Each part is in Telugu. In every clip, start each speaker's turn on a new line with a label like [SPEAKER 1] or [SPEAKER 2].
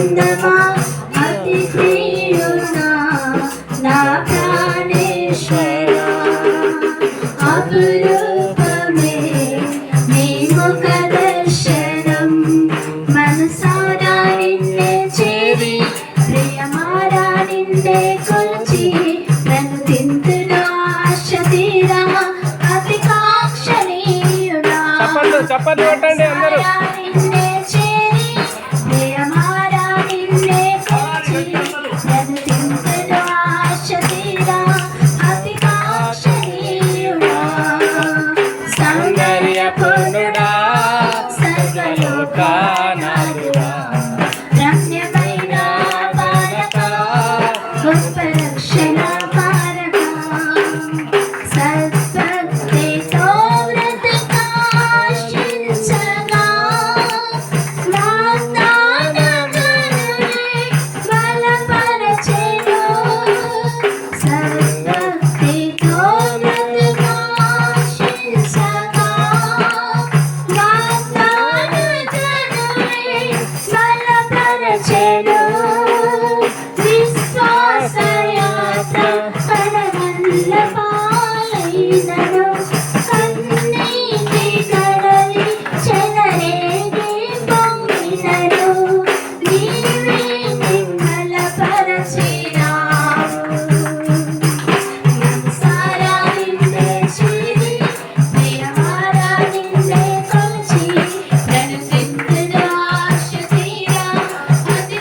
[SPEAKER 1] ఆనందమా అతి ప్రియుడా నా ప్రాణేశ్వరా అపురూపమే నీ ముఖ దర్శనం మనసారా నిన్నే చేరి ప్రియమారా నిన్నే కొలిచి నన్ను తింటున్నా ఆశ తీరా అతి కాక్షణీయుడా
[SPEAKER 2] చప్పట్లు కొట్టండి అందరూ.
[SPEAKER 1] నిన్నే చేరి ప్రియమారా నిన్నే కొలిచి నన్ను తింటున్నా ఆశ తీరా అతి కాక్షణీయుడా
[SPEAKER 2] సౌందర్యపూర్ణుడా సర్వలోకానాథుడా
[SPEAKER 1] రమ్యమైన బాలక గొప్ప రక్షణ కారక సద్భక్తితో వ్రతకాశించగా వాగ్దానకరుడే బలపరచెను సద్భక్తితో వ్రతకాశించగా బలపరచెను విశ్వాసయాత్ర కడగండ్ల పాలైనను కన్నీటి కడలి చెలరేగి పొంగినను నీవే నిమ్మలపరచినావు మనసారా నిన్నే చేరి ప్రియమారా నిన్నే కొలిచి నన్ను తింటున్నా ఆశ తీరా అతి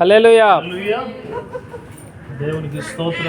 [SPEAKER 2] హల్లెలూయా.
[SPEAKER 3] హల్లెలూయా. దేవునికి స్తోత్రం.